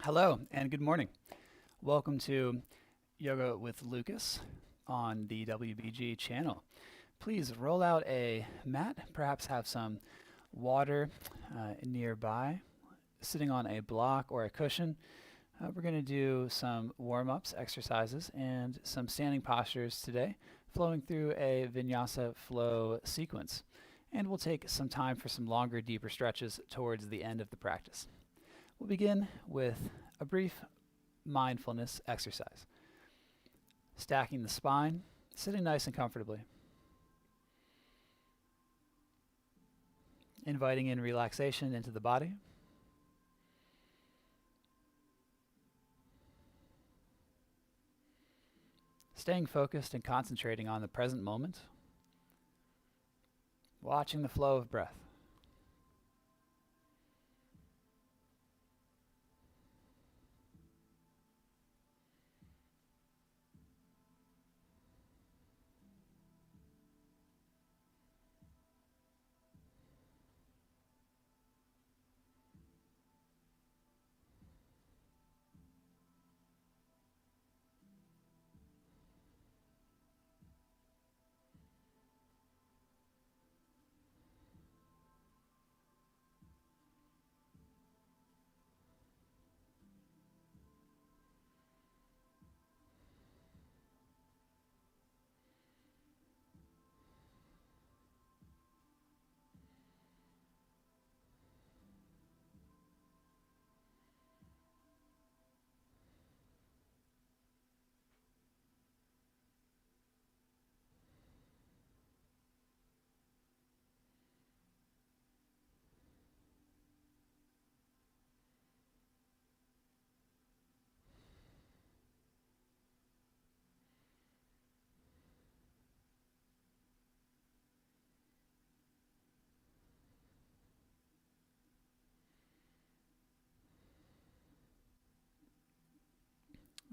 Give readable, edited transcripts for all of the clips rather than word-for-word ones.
Hello and good morning. Welcome to Yoga with Lucas on the WBG channel. Please roll out a mat, perhaps have some water nearby, sitting on a block or a cushion. We're going to do some warm-ups, exercises, and some standing postures today, flowing through a vinyasa flow sequence. And we'll take some time for some longer, deeper stretches towards the end of the practice. We'll begin with a brief mindfulness exercise. Stacking the spine, sitting nice and comfortably. Inviting in relaxation into the body. Staying focused and concentrating on the present moment. Watching the flow of breath.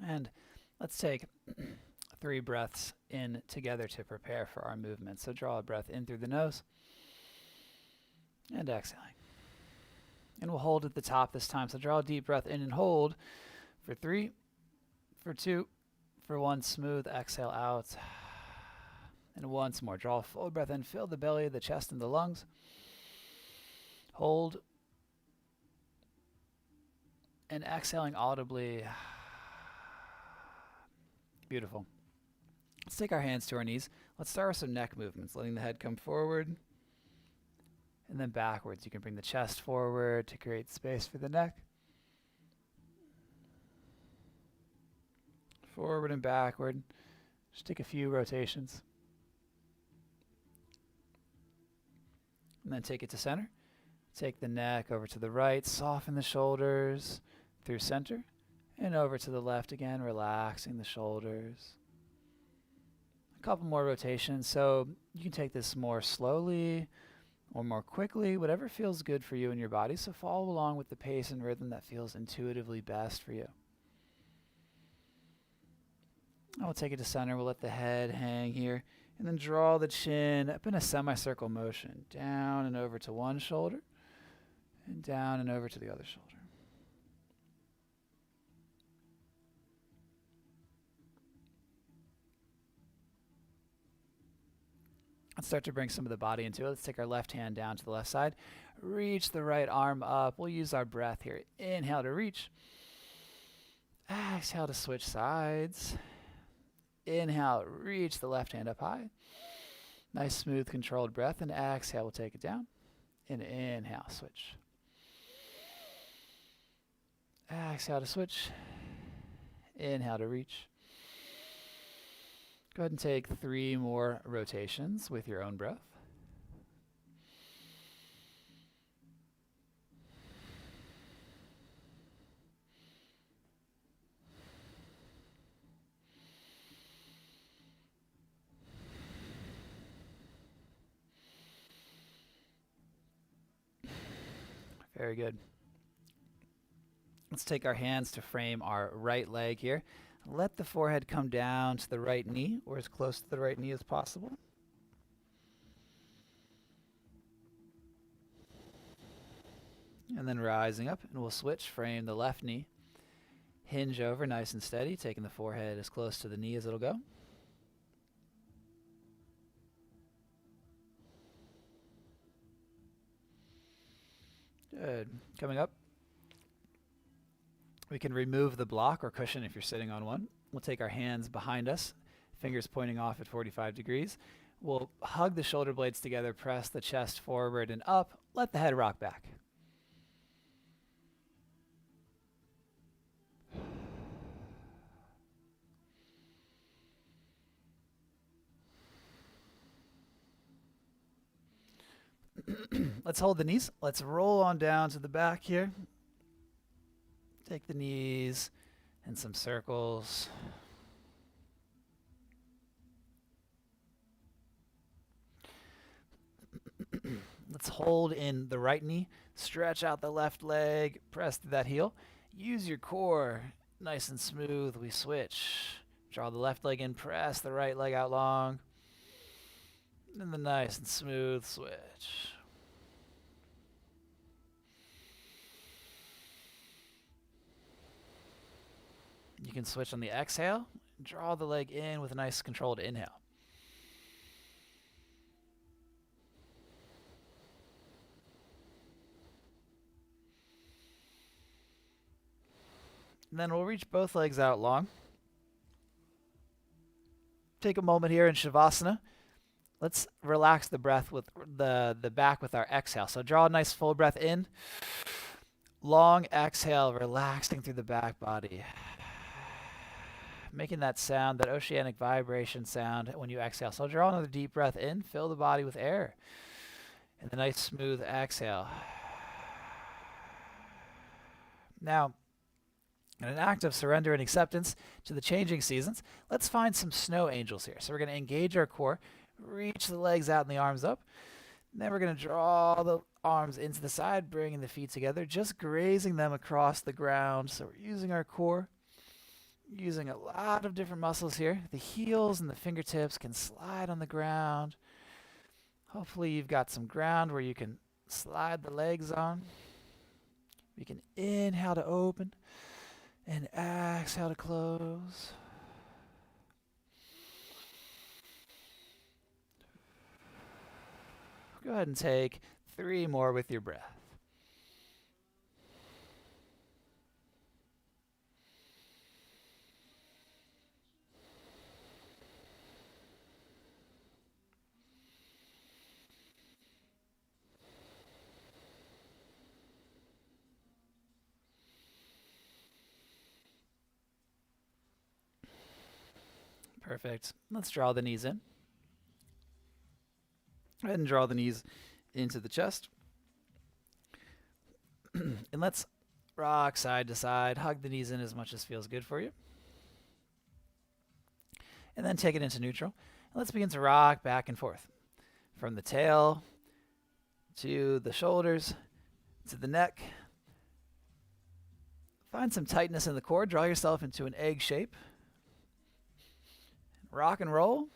And let's take 3 breaths in together to prepare for our movement. So draw a breath in through the nose and exhaling. And we'll hold at the top this time. So draw a deep breath in and hold for 3, for 2, for 1. Smooth exhale out. And once more. Draw a full breath in. Fill the belly, the chest, and the lungs. Hold. And exhaling audibly. Beautiful. Let's take our hands to our knees. Let's start with some neck movements, letting the head come forward and then backwards. You can bring the chest forward to create space for the neck. Forward and backward. Just take a few rotations. And then take it to center. Take the neck over to the right. Soften the shoulders through center. And over to the left again, relaxing the shoulders. A couple more rotations. So you can take this more slowly or more quickly, whatever feels good for you and your body. So follow along with the pace and rhythm that feels intuitively best for you. And we'll take it to center. We'll let the head hang here. And then draw the chin up in a semicircle motion. Down and over to one shoulder. And down and over to the other shoulder. Let's start to bring some of the body into it. Let's take our left hand down to the left side. Reach the right arm up. We'll use our breath here. Inhale to reach. Exhale to switch sides. Inhale, reach the left hand up high. Nice, smooth, controlled breath. And exhale, we'll take it down. And inhale, switch. Exhale to switch. Inhale to reach. Go ahead and take 3 more rotations with your own breath. Very good. Let's take our hands to frame our right leg here. Let the forehead come down to the right knee, or as close to the right knee as possible. And then rising up, and we'll switch, frame the left knee. Hinge over nice and steady, taking the forehead as close to the knee as it'll go. Good. Coming up, we can remove the block or cushion if you're sitting on one. We'll take our hands behind us, fingers pointing off at 45 degrees. We'll hug the shoulder blades together, press the chest forward and up, let the head rock back. Let's hold the knees. Let's roll on down to the back here. Take the knees in some circles. Let's hold in the right knee. Stretch out the left leg. Press through that heel. Use your core. Nice and smooth. We switch. Draw the left leg in. Press the right leg out long. And the nice and smooth switch. You can switch on the exhale. Draw the leg in with a nice controlled inhale. And then we'll reach both legs out long. Take a moment here in Shavasana. Let's relax the breath with the back with our exhale. So draw a nice full breath in. Long exhale, relaxing through the back body. Making that sound, that oceanic vibration sound when you exhale. So draw another deep breath in. Fill the body with air. And a nice smooth exhale. Now, in an act of surrender and acceptance to the changing seasons, let's find some snow angels here. So we're going to engage our core, reach the legs out and the arms up. And then we're going to draw the arms into the side, bringing the feet together, just grazing them across the ground. So we're using our core, using a lot of different muscles here. The heels and the fingertips can slide on the ground. Hopefully you've got some ground where you can slide the legs on. You can inhale to open. And exhale to close. Go ahead and take 3 more with your breath. Perfect. Let's draw the knees in. Go ahead and draw the knees into the chest. And let's rock side to side. Hug the knees in as much as feels good for you. And then take it into neutral. And let's begin to rock back and forth. From the tail to the shoulders to the neck. Find some tightness in the core. Draw yourself into an egg shape. Rock and roll.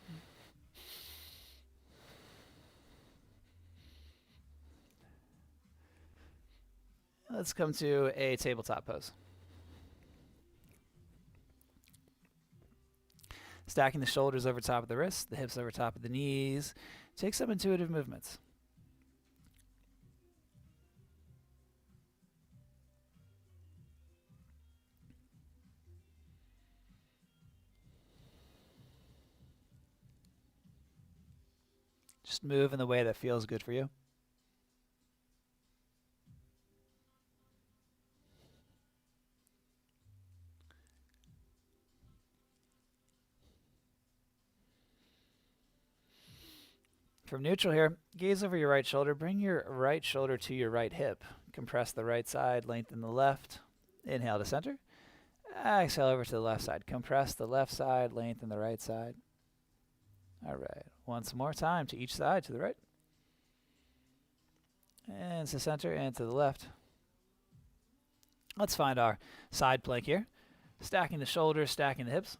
Let's come to a tabletop pose. Stacking the shoulders over top of the wrists, the hips over top of the knees. Take some intuitive movements. Just move in the way that feels good for you. From neutral here, gaze over your right shoulder. Bring your right shoulder to your right hip. Compress the right side, lengthen the left. Inhale to center. Exhale over to the left side. Compress the left side, lengthen the right side. All right. Once more time to each side, to the right. And to center and to the left. Let's find our side plank here. Stacking the shoulders, stacking the hips.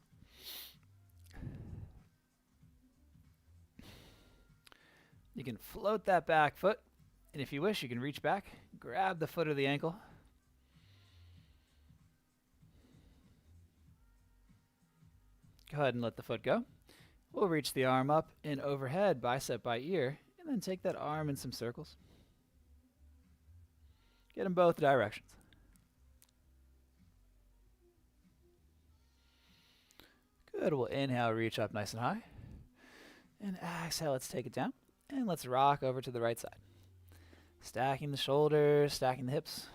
You can float that back foot, and if you wish, you can reach back, grab the foot or the ankle. Go ahead and let the foot go. We'll reach the arm up and overhead, bicep by ear, and then take that arm in some circles. Get in both directions. Good. We'll inhale, reach up nice and high. And exhale, let's take it down. And let's rock over to the right side. Stacking the shoulders, stacking the hips.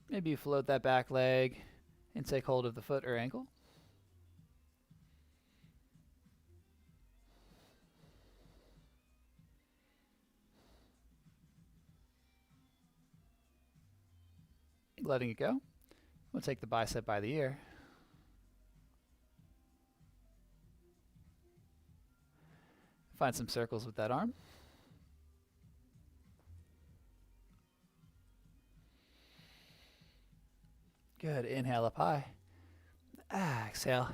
Maybe you float that back leg and take hold of the foot or ankle. Letting it go. We'll take the bicep by the ear. Find some circles with that arm. Good. Inhale up high. Exhale.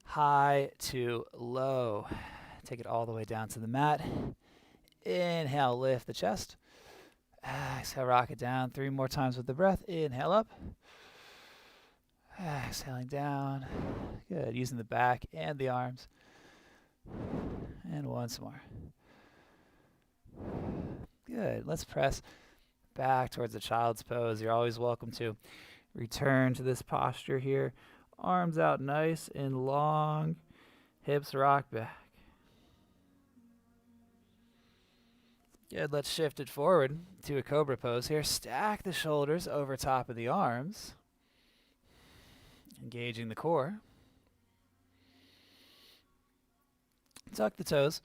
High to low. Take it all the way down to the mat. Inhale, lift the chest. Exhale, rock it down 3 more times with the breath. Inhale up. Exhaling down. Good. Using the back and the arms. And once more. Good. Let's press back towards the child's pose. You're always welcome to return to this posture here. Arms out nice and long. Hips rock back. Good. Let's shift it forward to a cobra pose here. Stack the shoulders over top of the arms. Engaging the core. Tuck the toes.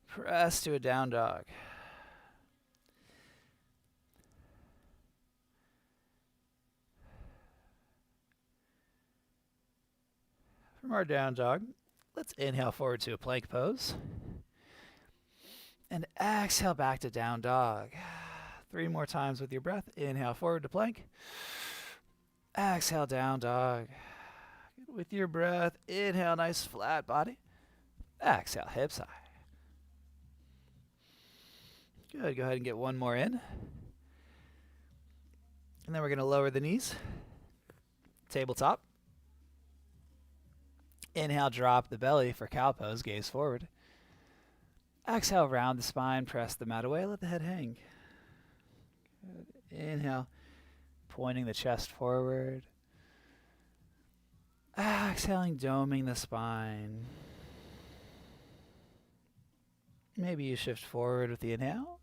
Press to a down dog. From our down dog, let's inhale forward to a plank pose. And exhale back to down dog. 3 more times with your breath. Inhale forward to plank. Exhale down dog. With your breath, inhale nice flat body. Exhale hips high. Good. Go ahead and get one more in. And then we're going to lower the knees. Tabletop. Inhale, drop the belly for cow pose, gaze forward. Exhale, round the spine, press the mat away, let the head hang. Good. Inhale, pointing the chest forward. Exhaling, doming the spine. Maybe you shift forward with the inhale.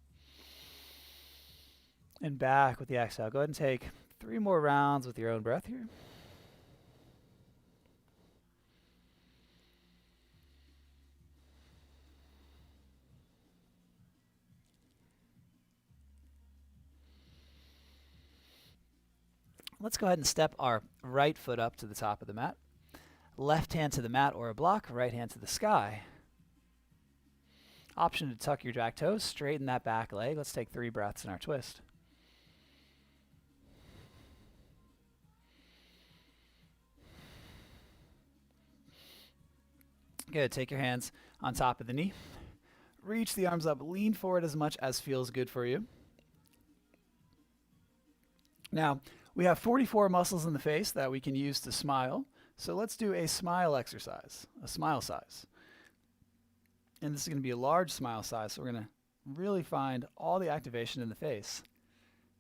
And back with the exhale. Go ahead and take 3 more rounds with your own breath here. Let's go ahead and step our right foot up to the top of the mat. Left hand to the mat or a block, right hand to the sky. Option to tuck your back toes, straighten that back leg. Let's take 3 breaths in our twist. Good. Take your hands on top of the knee. Reach the arms up, lean forward as much as feels good for you. Now, we have 44 muscles in the face that we can use to smile. So let's do a smile exercise, a smile size. And this is going to be a large smile size, so we're going to really find all the activation in the face.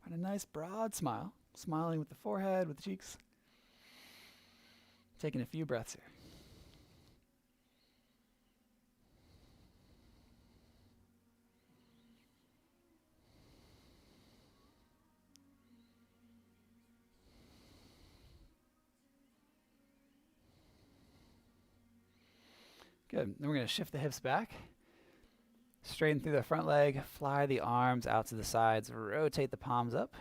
Find a nice broad smile, smiling with the forehead, with the cheeks. Taking a few breaths here. Good. Then we're going to shift the hips back. Straighten through the front leg. Fly the arms out to the sides. Rotate the palms up.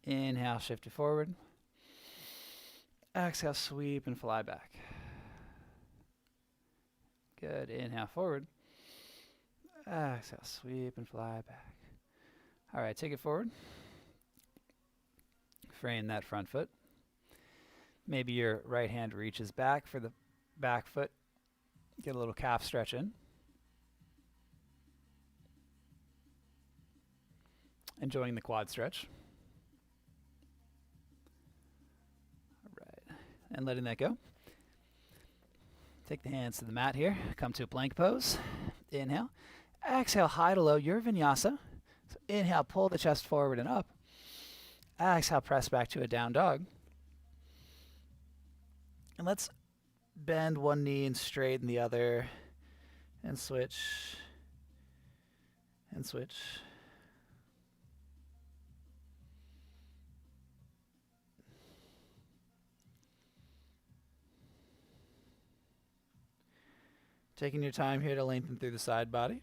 Inhale, shift it forward. Exhale, sweep and fly back. Good. Inhale, forward. Exhale, sweep and fly back. All right, take it forward. Frame that front foot. Maybe your right hand reaches back for the back foot. Get a little calf stretch in. enjoying the quad stretch. All right, and letting that go. Take the hands to the mat here. Come to a plank pose. Inhale. Exhale, high to low, your vinyasa. So inhale, pull the chest forward and up. Exhale, press back to a down dog. And let's bend one knee and straighten the other. And switch. And switch. Taking your time here to lengthen through the side body.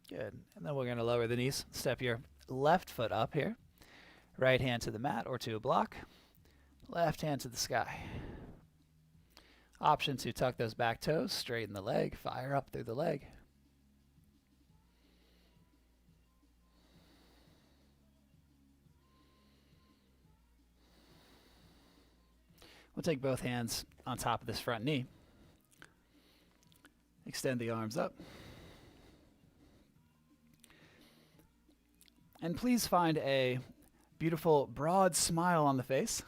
Good. And then we're going to lower the knees. Step your left foot up here. Right hand to the mat or to a block. Left hand to the sky. Option to tuck those back toes, straighten the leg, fire up through the leg. We'll take both hands on top of this front knee. Extend the arms up. And please find a beautiful, broad smile on the face.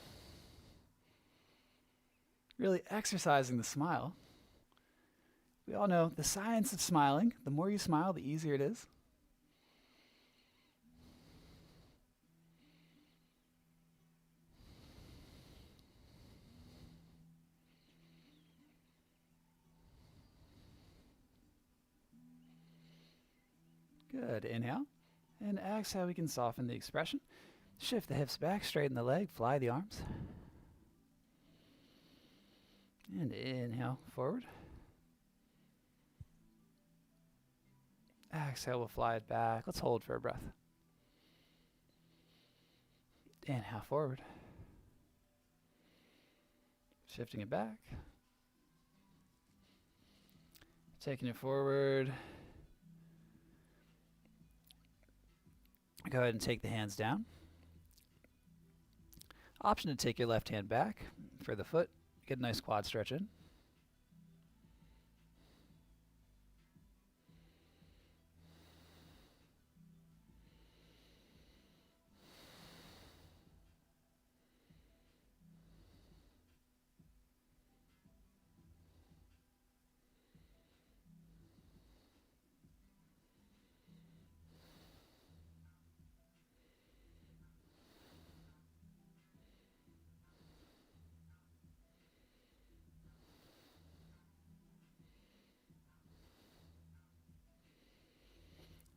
Really exercising the smile. We all know the science of smiling. The more you smile, the easier it is. Good. Inhale. And exhale, we can soften the expression. Shift the hips back, straighten the leg, fly the arms. And inhale, forward. Exhale, we'll fly it back. Let's hold for a breath. Inhale, forward. Shifting it back. Taking it forward. Go ahead and take the hands down. Option to take your left hand back for the foot. Get a nice quad stretch in.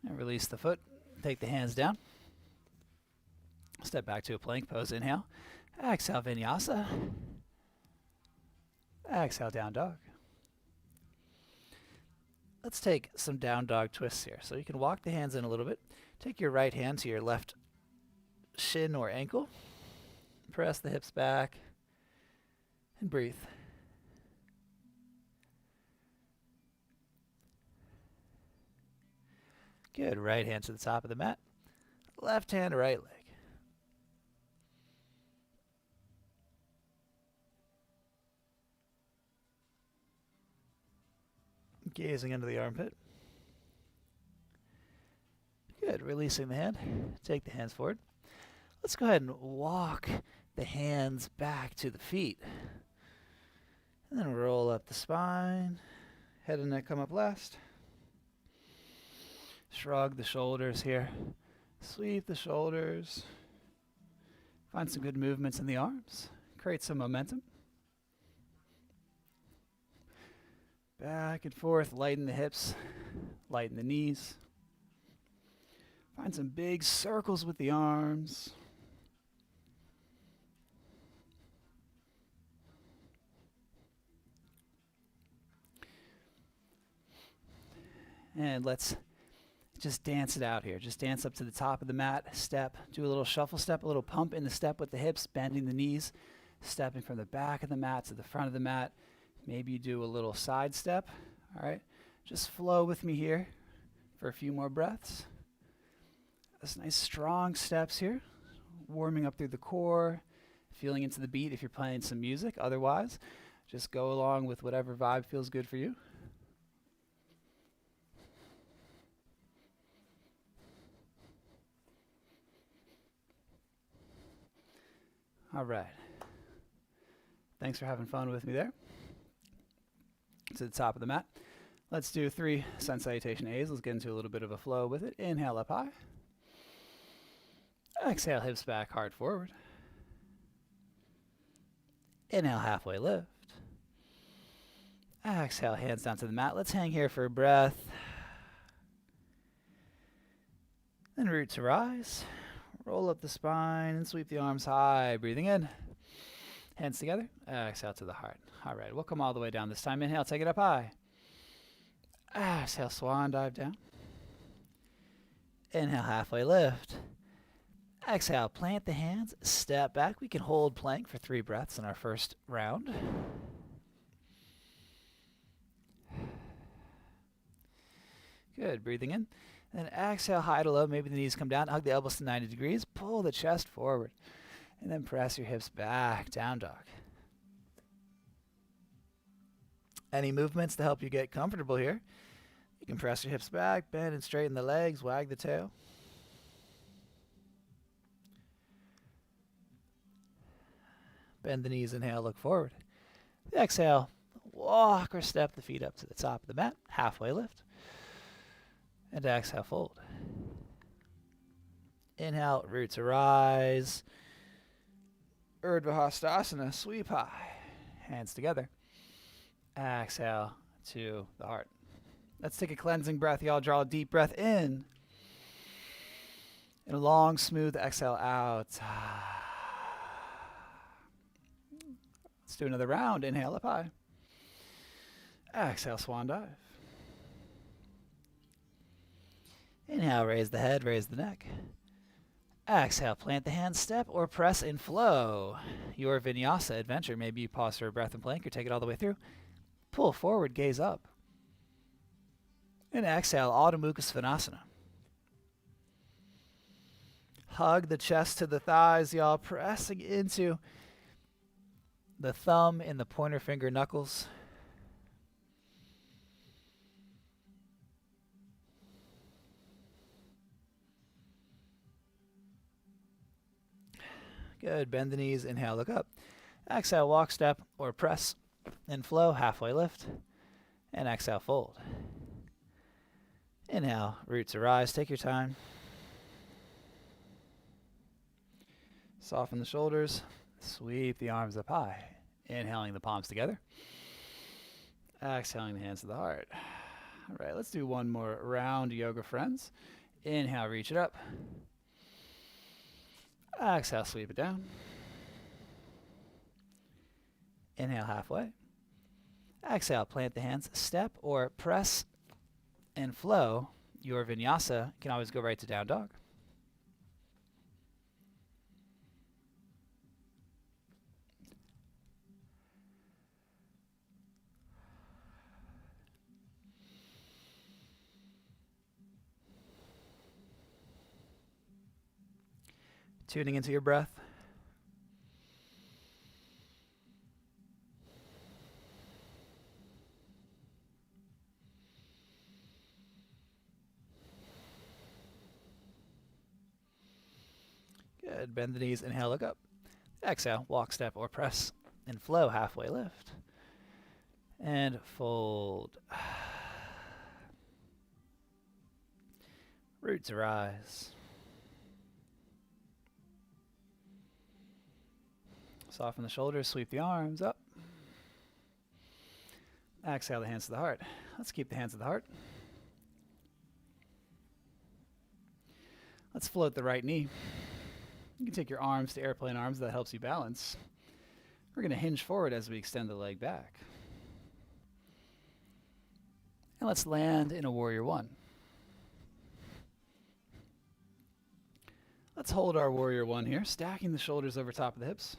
And release the foot. Take the hands down. Step back to a plank pose. Inhale. Exhale, vinyasa. Exhale, down dog. Let's take some down dog twists here. So you can walk the hands in a little bit. Take your right hand to your left shin or ankle. Press the hips back. And breathe. Good. Right hand to the top of the mat. Left hand, right leg. Gazing into the armpit. Good. Releasing the hand. Take the hands forward. Let's go ahead and walk the hands back to the feet. And then roll up the spine. Head and neck come up last. Shrug the shoulders here. Sweep the shoulders. Find some good movements in the arms. Create some momentum. Back and forth. Lighten the hips. Lighten the knees. Find some big circles with the arms. And let's just dance it out here. Just dance up to the top of the mat, step, do a little shuffle step, a little pump in the step with the hips, bending the knees, stepping from the back of the mat to the front of the mat. Maybe you do a little side step. All right, just flow with me here for a few more breaths. That's nice strong steps here, warming up through the core, feeling into the beat if you're playing some music. Otherwise, just go along with whatever vibe feels good for you. All right. Thanks for having fun with me there. To the top of the mat. Let's do 3 sun salutation A's. Let's get into a little bit of a flow with it. Inhale up high. Exhale, hips back, heart forward. Inhale, halfway lift. Exhale, hands down to the mat. Let's hang here for a breath. Then root to rise. Roll up the spine and sweep the arms high. Breathing in. Hands together. Exhale to the heart. All right, we'll come all the way down this time. Inhale, take it up high. Exhale, swan dive down. Inhale, halfway lift. Exhale, plant the hands, step back. We can hold plank for 3 breaths in our first round. Good, breathing in. Then exhale, high to low. Maybe the knees come down. Hug the elbows to 90 degrees. Pull the chest forward. And then press your hips back, down dog. Any movements to help you get comfortable here? You can press your hips back, bend and straighten the legs, wag the tail. Bend the knees, inhale, look forward. Exhale, walk or step the feet up to the top of the mat, halfway lift. And exhale, fold. Inhale, root to rise. Urdhva Hastasana, sweep high. Hands together. Exhale to the heart. Let's take a cleansing breath. Y'all draw a deep breath in. And a long, smooth exhale out. Let's do another round. Inhale up high. Exhale, swan dive. Inhale, raise the head, raise the neck. Exhale, plant the hands, step or press and flow. Your vinyasa adventure. Maybe you pause for a breath and plank or take it all the way through. Pull forward, gaze up. And exhale, Adho Mukha Svanasana. Hug the chest to the thighs, y'all, pressing into the thumb and the pointer finger knuckles. Good. Bend the knees. Inhale, look up. Exhale, walk, step, or press and flow. Halfway lift. And exhale, fold. Inhale, root to rise. Take your time. Soften the shoulders. Sweep the arms up high. Inhaling the palms together. Exhaling the hands to the heart. All right, let's do one more round, yoga friends. Inhale, reach it up. Exhale, sweep it down. Inhale, halfway. Exhale, plant the hands, step or press and flow. Your vinyasa can always go right to down dog. Tuning into your breath. Good. Bend the knees. Inhale, look up. Exhale, walk, step, or press and flow. Halfway lift. And fold. Root to rise. Soften the shoulders, sweep the arms up. Exhale the hands to the heart. Let's keep the hands at the heart. Let's float the right knee. You can take your arms to airplane arms. That helps you balance. We're going to hinge forward as we extend the leg back. And let's land in a warrior one. Let's hold our warrior one here, stacking the shoulders over top of the hips.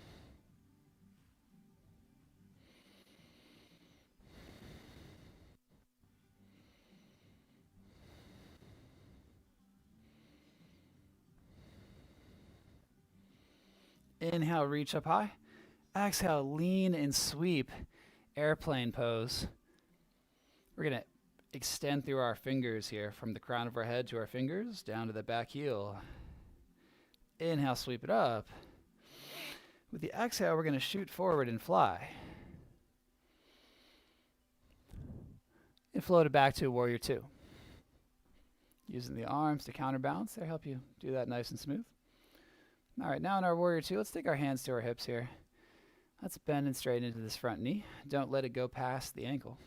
Inhale, reach up high. Exhale, lean and sweep. Airplane pose. We're going to extend through our fingers here from the crown of our head to our fingers, down to the back heel. Inhale, sweep it up. With the exhale, we're going to shoot forward and fly. And float it back to warrior two. Using the arms to counterbalance there, help you do that nice and smooth. All right, now in our warrior two, let's take our hands to our hips here. Let's bend and straighten into this front knee. Don't let it go past the ankle.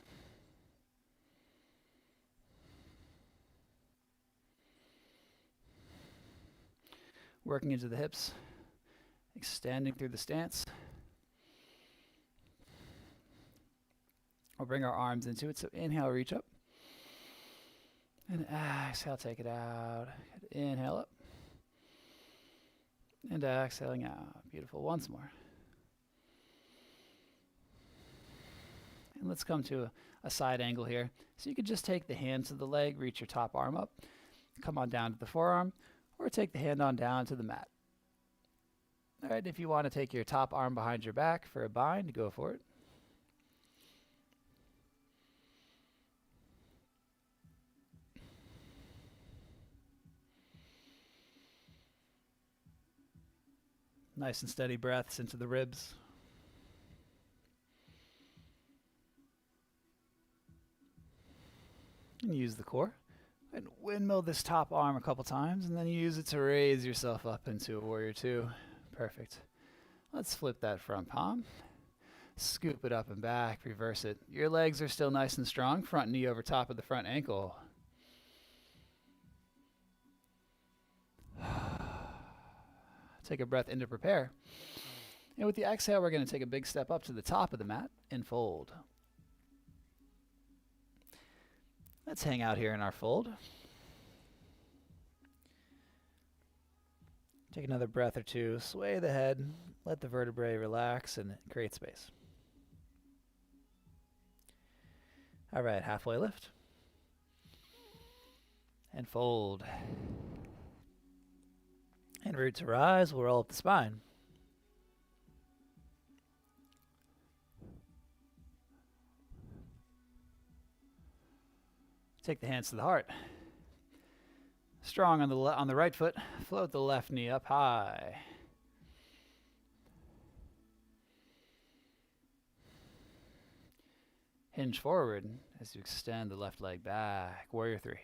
Working into the hips, extending through the stance. We'll bring our arms into it, so inhale, reach up. And exhale, take it out. Inhale up. And exhaling out. Beautiful. Once more. And let's come to a side angle here. So you could just take the hand to the leg, reach your top arm up, come on down to the forearm, or take the hand on down to the mat. All right, if you want to take your top arm behind your back for a bind, go for it. Nice and steady breaths into the ribs. And use the core. And windmill this top arm a couple times, and then use it to raise yourself up into a warrior two. Perfect. Let's flip that front palm. Scoop it up and back, reverse it. Your legs are still nice and strong. Front knee over top of the front ankle. Take a breath in to prepare. And with the exhale, we're going to take a big step up to the top of the mat and fold. Let's hang out here in our fold. Take another breath or two, sway the head, let the vertebrae relax and create space. All right, halfway lift. And fold. And root to rise, we'll roll up the spine. Take the hands to the heart. Strong on the right foot, float the left knee up high. Hinge forward as you extend the left leg back. Warrior three.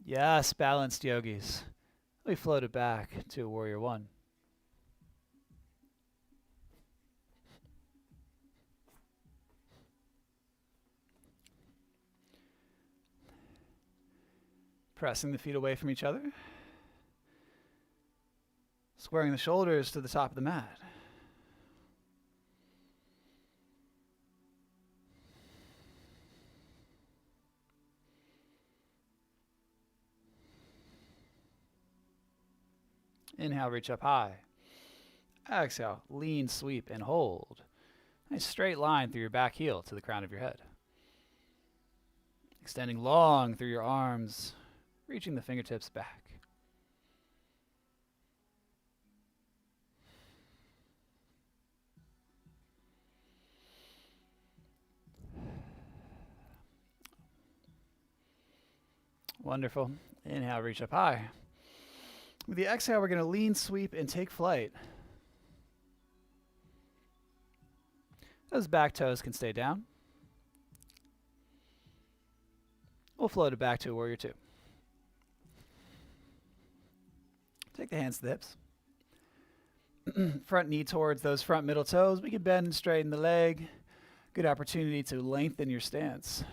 Yes, balanced yogis. We float it back to warrior one. Pressing the feet away from each other. Squaring the shoulders to the top of the mat. Inhale, reach up high. Exhale, lean, sweep, and hold. Nice straight line through your back heel to the crown of your head. Extending long through your arms, reaching the fingertips back. Wonderful. Inhale, reach up high. With the exhale, we're going to lean, sweep, and take flight. Those back toes can stay down. We'll float it back to a warrior two. Take the hands to the hips. Front knee towards those front middle toes. We can bend and straighten the leg. Good opportunity to lengthen your stance.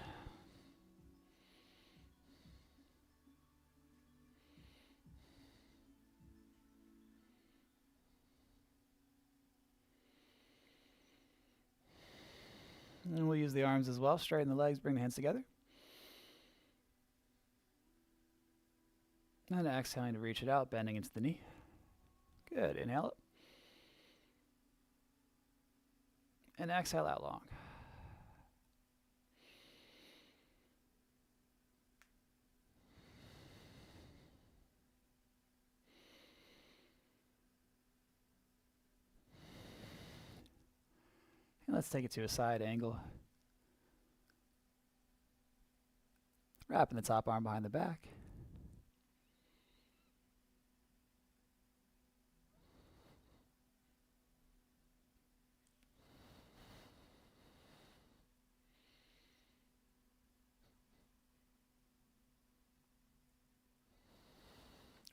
And we'll use the arms as well. Straighten the legs, bring the hands together. And exhaling to reach it out, bending into the knee. Good. Inhale up. And exhale out long. And let's take it to a side angle. Wrapping the top arm behind the back.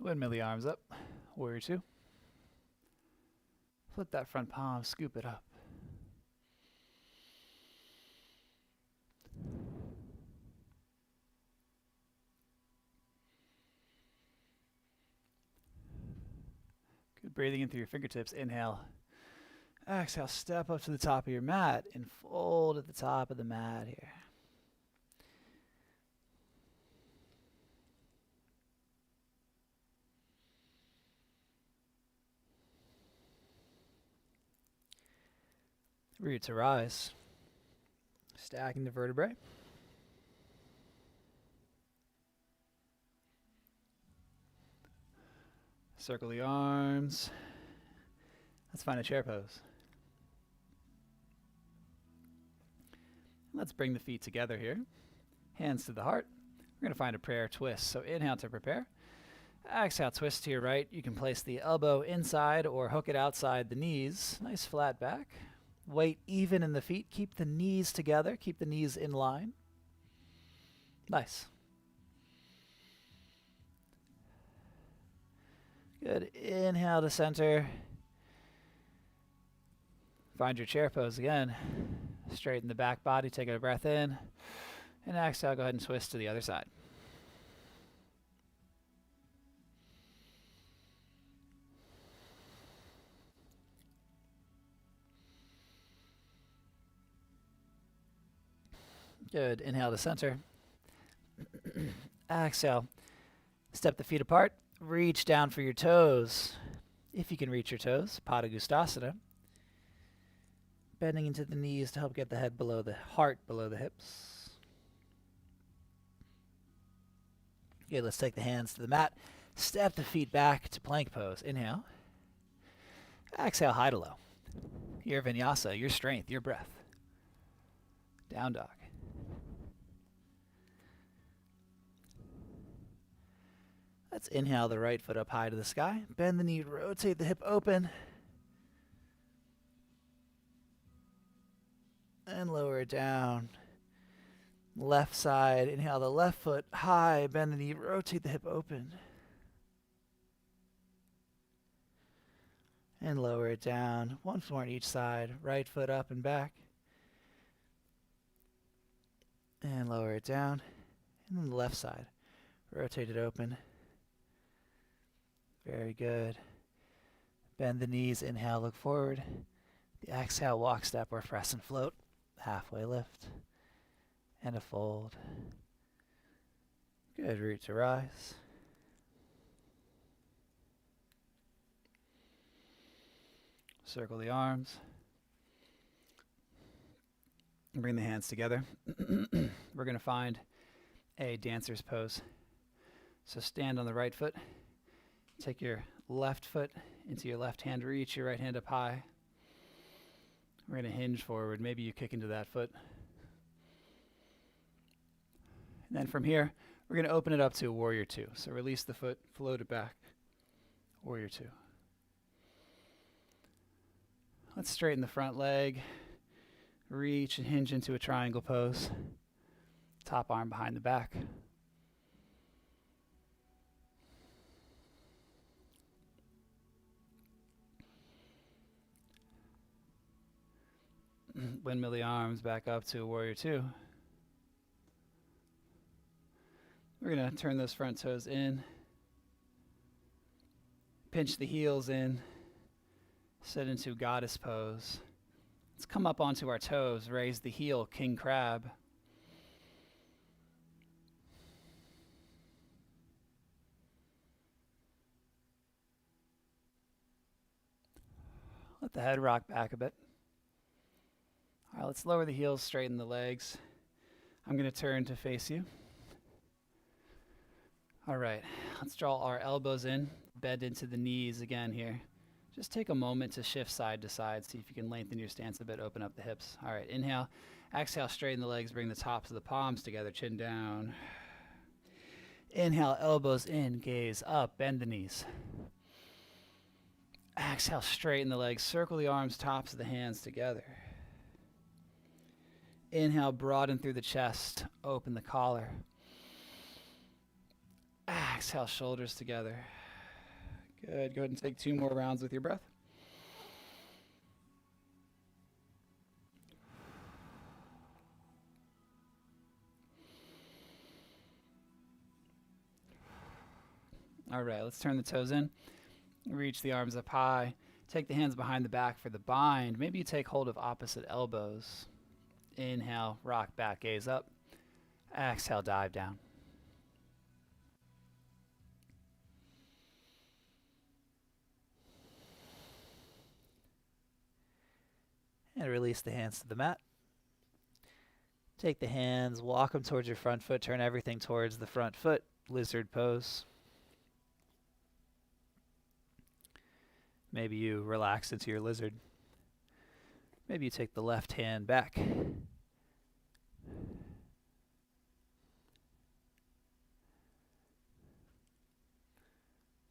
Windmill the arms up. Warrior two. Flip that front palm, scoop it up. Good breathing in through your fingertips. Inhale. Exhale, step up to the top of your mat and fold at the top of the mat here. Root to rise. Stacking the vertebrae. Circle the arms. Let's find a chair pose. Let's bring the feet together here. Hands to the heart. We're going to find a prayer twist. So inhale to prepare. Exhale, twist to your right. You can place the elbow inside or hook it outside the knees. Nice flat back. Weight even in the feet. Keep the knees together. Keep the knees in line. Nice. Good. Inhale to center. Find your chair pose again. Straighten the back body. Take a breath in. And exhale, go ahead and twist to the other side. Good. Inhale to center. Exhale. Step the feet apart. Reach down for your toes. If you can reach your toes, Padangusthasana. Bending into the knees to help get the head below the heart, below the hips. Okay, let's take the hands to the mat. Step the feet back to plank pose. Inhale. Exhale, high to low. Your vinyasa, your strength, your breath. Down dog. Let's inhale the right foot up high to the sky. Bend the knee, rotate the hip open. And lower it down. Left side, inhale the left foot high, bend the knee, rotate the hip open. And lower it down. Once more on each side. Right foot up and back. And lower it down. And then the left side. Rotate it open. Very good. Bend the knees, inhale, look forward. The exhale, walk, step, or press and float. Halfway lift. And a fold. Good, root to rise. Circle the arms. And bring the hands together. We're going to find a dancer's pose. So stand on the right foot. Take your left foot into your left hand. Reach your right hand up high. We're going to hinge forward. Maybe you kick into that foot. And then from here, we're going to open it up to a warrior two. So release the foot, float it back. Warrior two. Let's straighten the front leg. Reach and hinge into a triangle pose. Top arm behind the back. Windmill the arms back up to a warrior two. We're going to turn those front toes in. Pinch the heels in. Sit into goddess pose. Let's come up onto our toes. Raise the heel, king crab. Let the head rock back a bit. All right, let's lower the heels, straighten the legs. I'm going to turn to face you. All right, let's draw our elbows in, bend into the knees again here. Just take a moment to shift side to side. See if you can lengthen your stance a bit, open up the hips. All right, inhale. Exhale, straighten the legs, bring the tops of the palms together, chin down. Inhale, elbows in, gaze up, bend the knees. Exhale, straighten the legs, circle the arms, tops of the hands together. Inhale, broaden through the chest, open the collar. Exhale, shoulders together. Good. Go ahead and take 2 more rounds with your breath. All right, let's turn the toes in. Reach the arms up high. Take the hands behind the back for the bind. Maybe you take hold of opposite elbows. Inhale, rock back, gaze up. Exhale, dive down. And release the hands to the mat. Take the hands, walk them towards your front foot, turn everything towards the front foot, lizard pose. Maybe you relax into your lizard. Maybe you take the left hand back.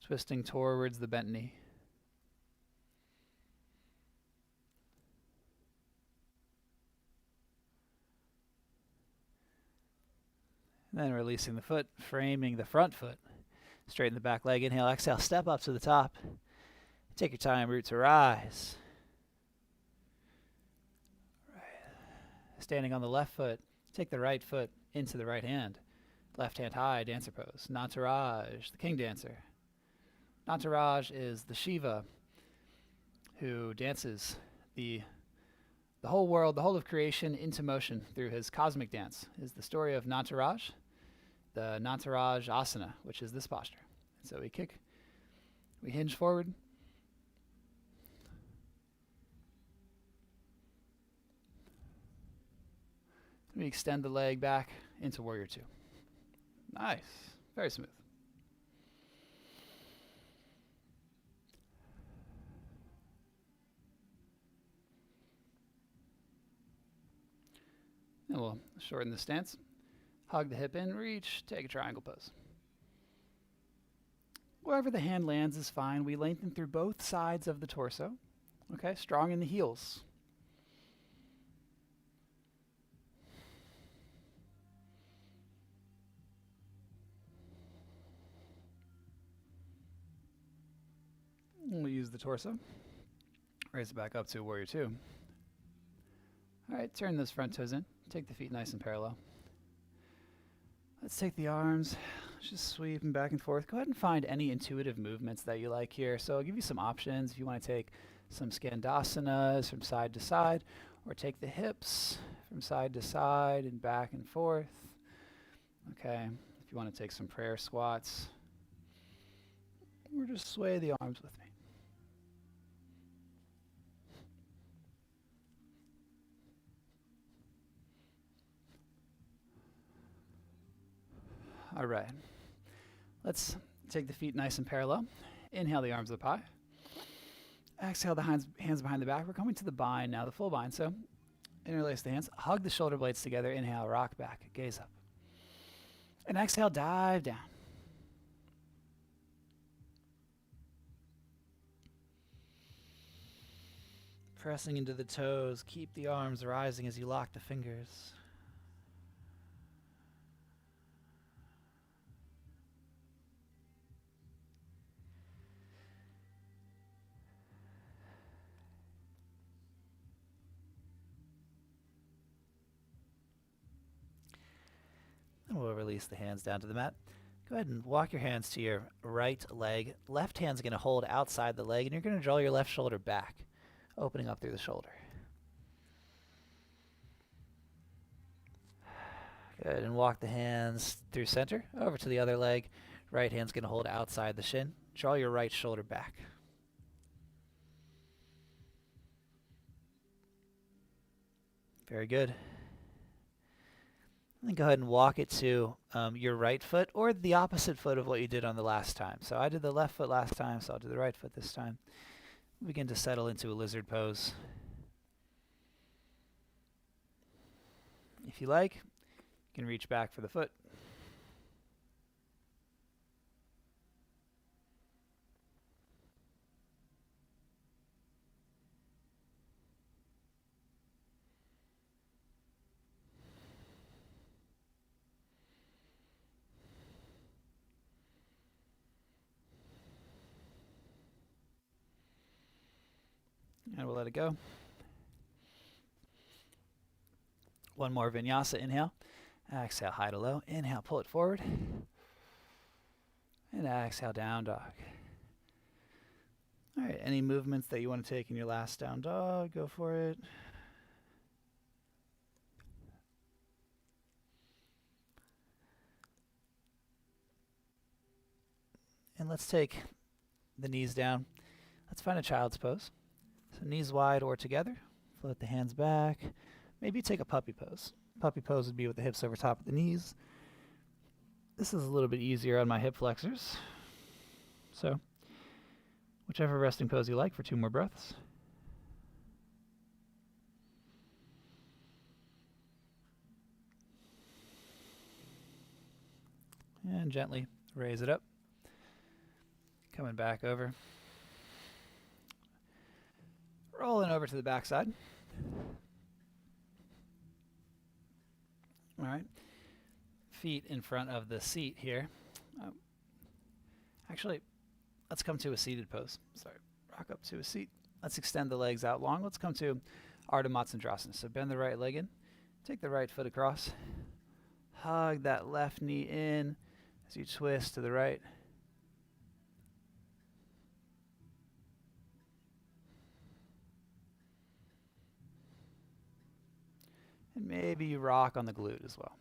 Twisting towards the bent knee. And then releasing the foot, framing the front foot. Straighten the back leg. Inhale, exhale, step up to the top. Take your time, root to rise. Right. Standing on the left foot, take the right foot into the right hand. Left hand high, dancer pose. Nataraj, the king dancer. Nataraj is the Shiva who dances the whole world, the whole of creation into motion through his cosmic dance. Is the story of Nataraj, the Nataraj asana, which is this posture. And so we kick, we hinge forward. We extend the leg back into warrior 2. Nice. Very smooth. And we'll shorten the stance. Hug the hip in, reach, take a triangle pose. Wherever the hand lands is fine. We lengthen through both sides of the torso. Okay, strong in the heels. We'll use the torso. Raise it back up to warrior 2. All right, turn those front toes in. Take the feet nice and parallel. Let's take the arms, just sweeping back and forth. Go ahead and find any intuitive movements that you like here. So I'll give you some options if you want to take some Skandasanas from side to side, or take the hips from side to side and back and forth. Okay, if you want to take some prayer squats, or just sway the arms with me. All right, let's take the feet nice and parallel. Inhale the arms up high. Exhale the hands behind the back. We're coming to the bind now, the full bind. So interlace the hands, hug the shoulder blades together. Inhale, rock back, gaze up. And exhale, dive down. Pressing into the toes, keep the arms rising as you lock the fingers. And we'll release the hands down to the mat. Go ahead and walk your hands to your right leg. Left hand's going to hold outside the leg, and you're going to draw your left shoulder back, opening up through the shoulder. Good, and walk the hands through center, over to the other leg. Right hand's going to hold outside the shin. Draw your right shoulder back. Very good. And then go ahead and walk it to your right foot, or the opposite foot of what you did on the last time. So I did the left foot last time, so I'll do the right foot this time. Begin to settle into a lizard pose. If you like, you can reach back for the foot. And we'll let it go. One more vinyasa. Inhale. Exhale, high to low. Inhale, pull it forward. And exhale, down dog. All right, any movements that you want to take in your last down dog, go for it. And let's take the knees down. Let's find a child's pose. So knees wide or together. Float the hands back. Maybe take a puppy pose. Puppy pose would be with the hips over top of the knees. This is a little bit easier on my hip flexors. So whichever resting pose you like for 2 more breaths. And gently raise it up. Coming back over. Rolling over to the backside. All right. Feet in front of the seat here. Actually, let's come to a seated pose. Sorry. Rock up to a seat. Let's extend the legs out long. Let's come to Ardha Matsyendrasana. So bend the right leg in. Take the right foot across. Hug that left knee in as you twist to the right. And maybe you rock on the glute as well.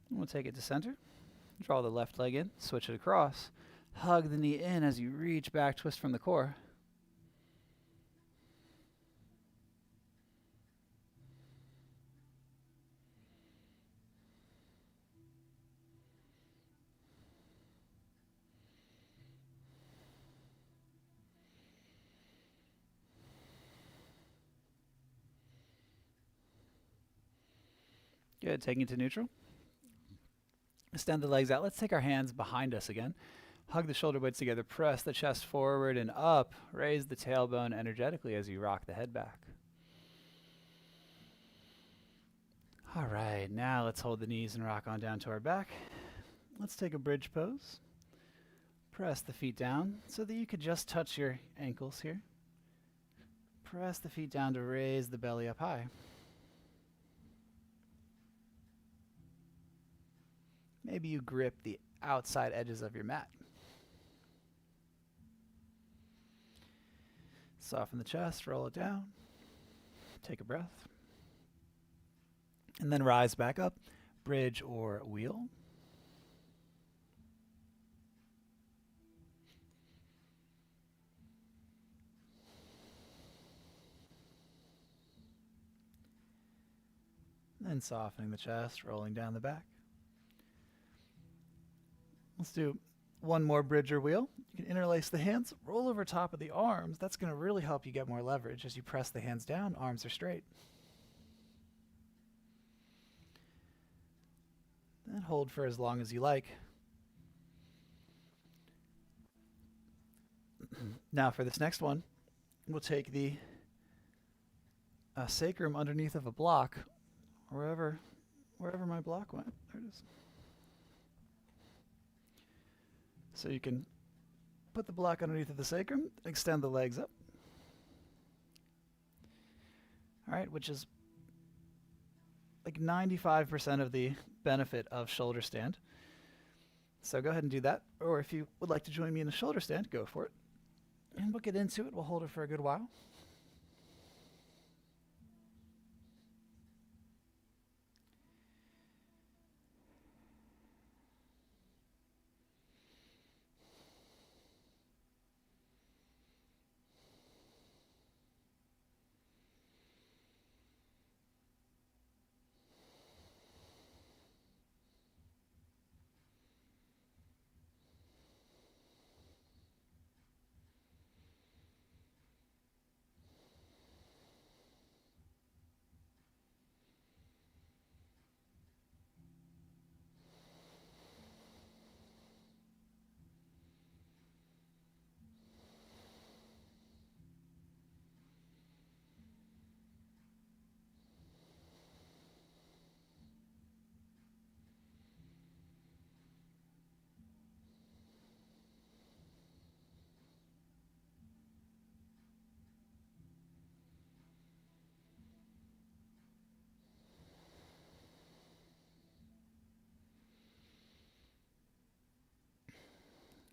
And we'll take it to center. Draw the left leg in, switch it across. Hug the knee in as you reach back, twist from the core. Good, taking it to neutral. Extend the legs out. Let's take our hands behind us again. Hug the shoulder blades together. Press the chest forward and up. Raise the tailbone energetically as you rock the head back. All right, now let's hold the knees and rock on down to our back. Let's take a bridge pose. Press the feet down so that you could just touch your ankles here. Press the feet down to raise the belly up high. Maybe you grip the outside edges of your mat. Soften the chest, roll it down. Take a breath. And then rise back up, bridge or wheel. Then softening the chest, rolling down the back. Let's do one more bridge or wheel. You can interlace the hands, roll over top of the arms. That's going to really help you get more leverage. As you press the hands down, arms are straight. Then hold for as long as you like. Now for this next one, we'll take the sacrum underneath of a block, wherever my block went. There it is. So you can put the block underneath of the sacrum, extend the legs up. All right, which is like 95% of the benefit of shoulder stand. So go ahead and do that. Or if you would like to join me in a shoulder stand, go for it. And we'll get into it. We'll hold it for a good while.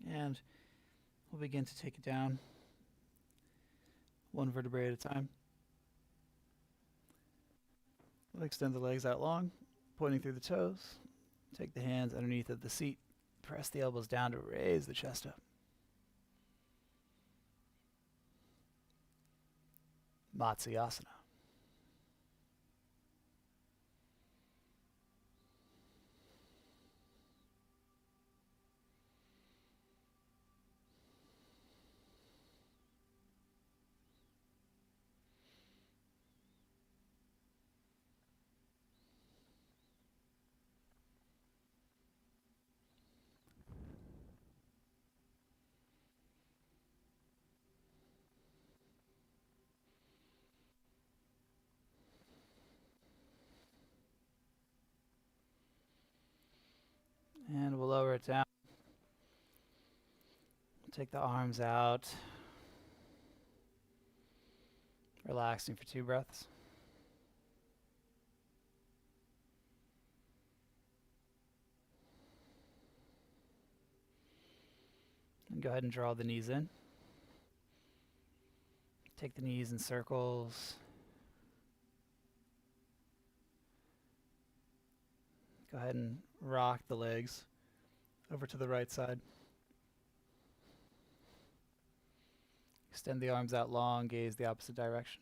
And we'll begin to take it down one vertebrae at a time. We'll extend the legs out long, pointing through the toes. Take the hands underneath of the seat. Press the elbows down to raise the chest up. Matsyasana. And we'll lower it down. Take the arms out. Relaxing for 2 breaths. And go ahead and draw the knees in. Take the knees in circles. Go ahead and rock the legs over to the right side. Extend the arms out long, gaze the opposite direction.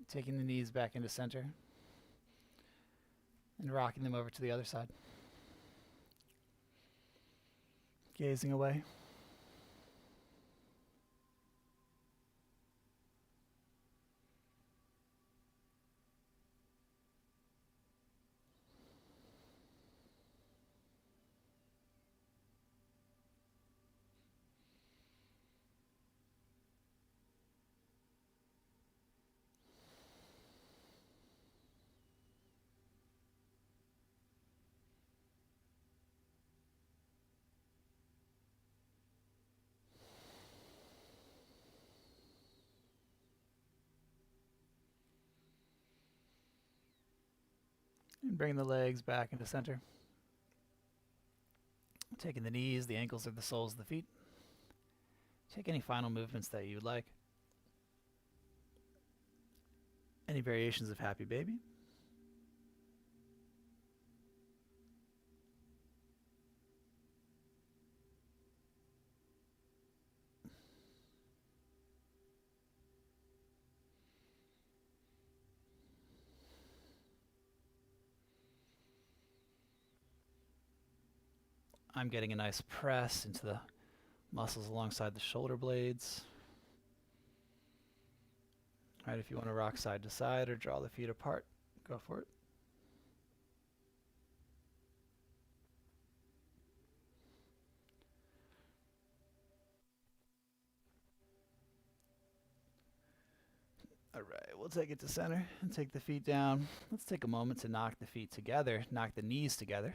Taking the knees back into center and rocking them over to the other side. Gazing away. And bring the legs back into center. Taking the knees, the ankles, or the soles of the feet. Take any final movements that you would like. Any variations of Happy Baby. I'm getting a nice press into the muscles alongside the shoulder blades. All right, if you want to rock side to side or draw the feet apart, go for it. All right, we'll take it to center and take the feet down. Let's take a moment to knock the feet together, knock the knees together.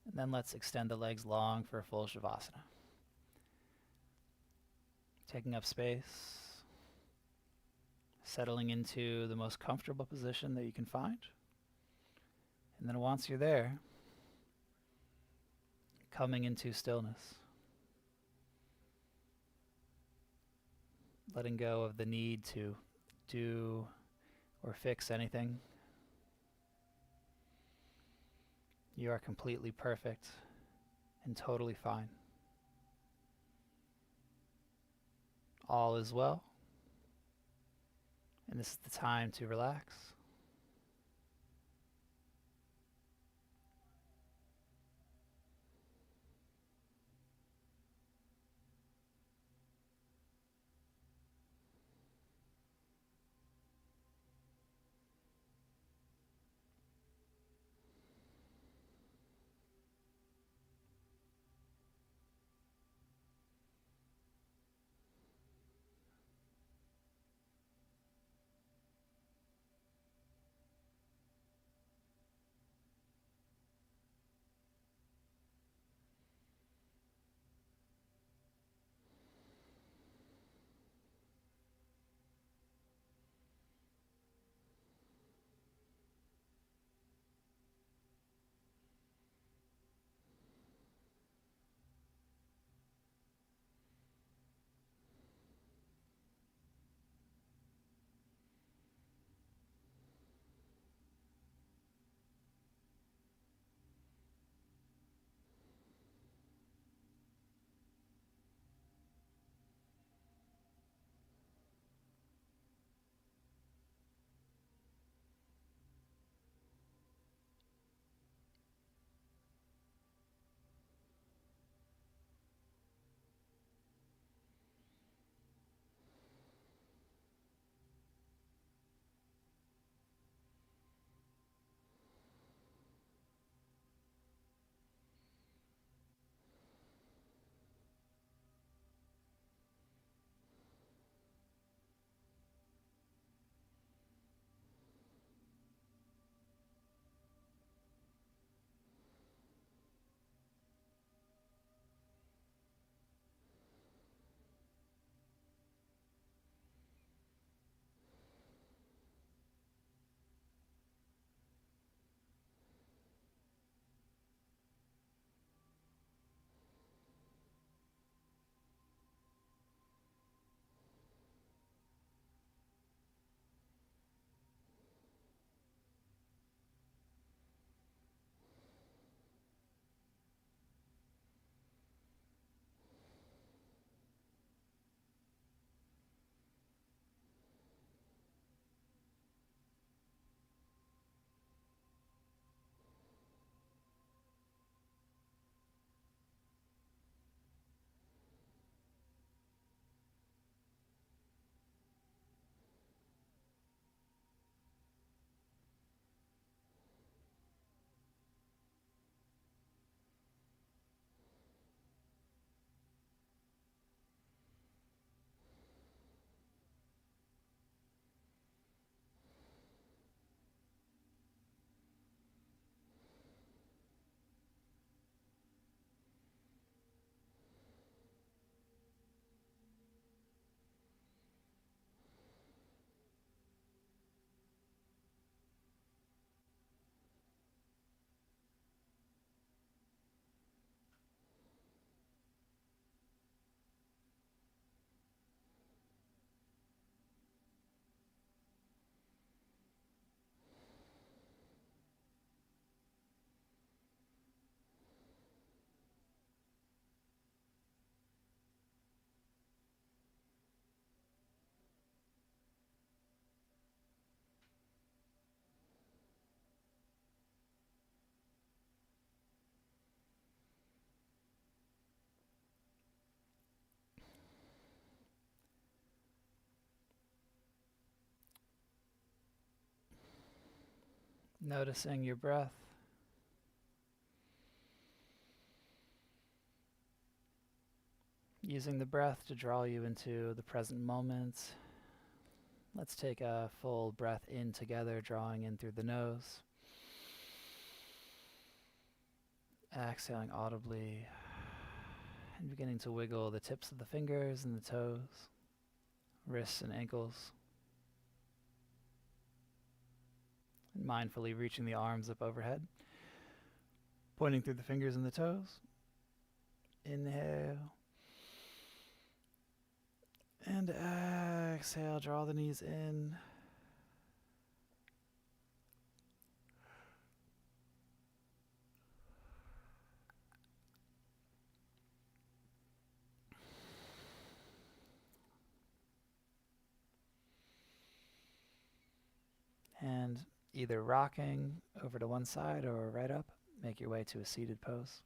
And then let's extend the legs long for a full Shavasana. Taking up space, settling into the most comfortable position that you can find. And then once you're there, coming into stillness. Letting go of the need to do or fix anything. You are completely perfect and totally fine. All is well, and this is the time to relax. Noticing your breath. Using the breath to draw you into the present moment. Let's take a full breath in together, drawing in through the nose. Exhaling audibly and beginning to wiggle the tips of the fingers and the toes, wrists and ankles. And mindfully reaching the arms up overhead, pointing through the fingers and the toes. Inhale. And exhale, draw the knees in. And either rocking over to one side or right up, make your way to a seated pose.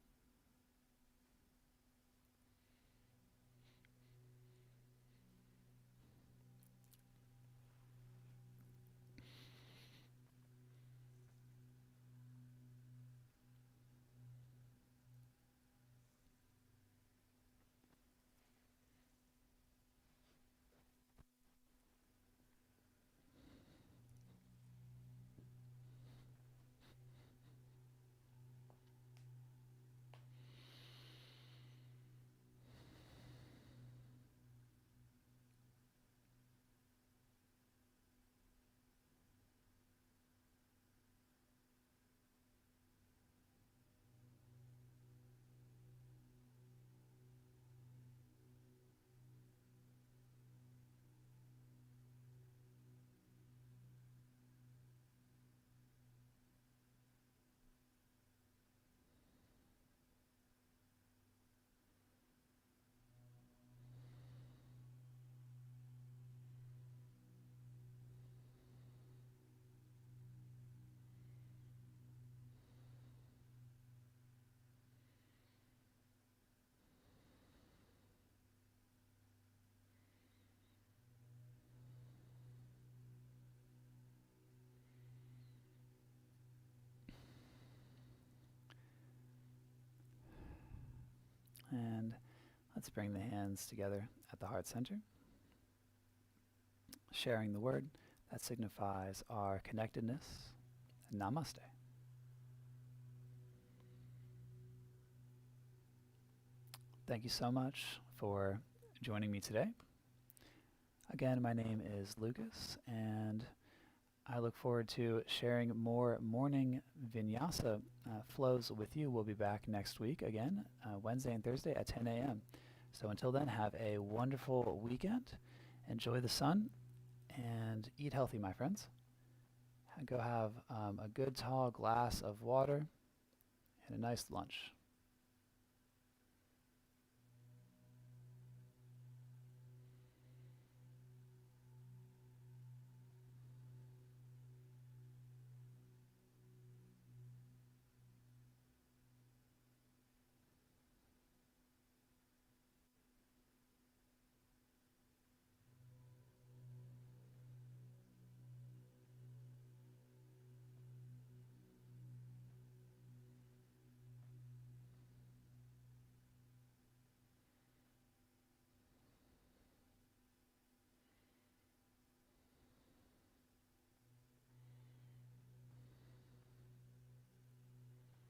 And let's bring the hands together at the heart center, sharing the word that signifies our connectedness. Namaste. Thank you so much for joining me today. Again, my name is Lucas, and I look forward to sharing more morning vinyasa flows with you. We'll be back next week again, Wednesday and Thursday at 10 a.m. So until then, have a wonderful weekend. Enjoy the sun and eat healthy, my friends. Go have a good tall glass of water and a nice lunch.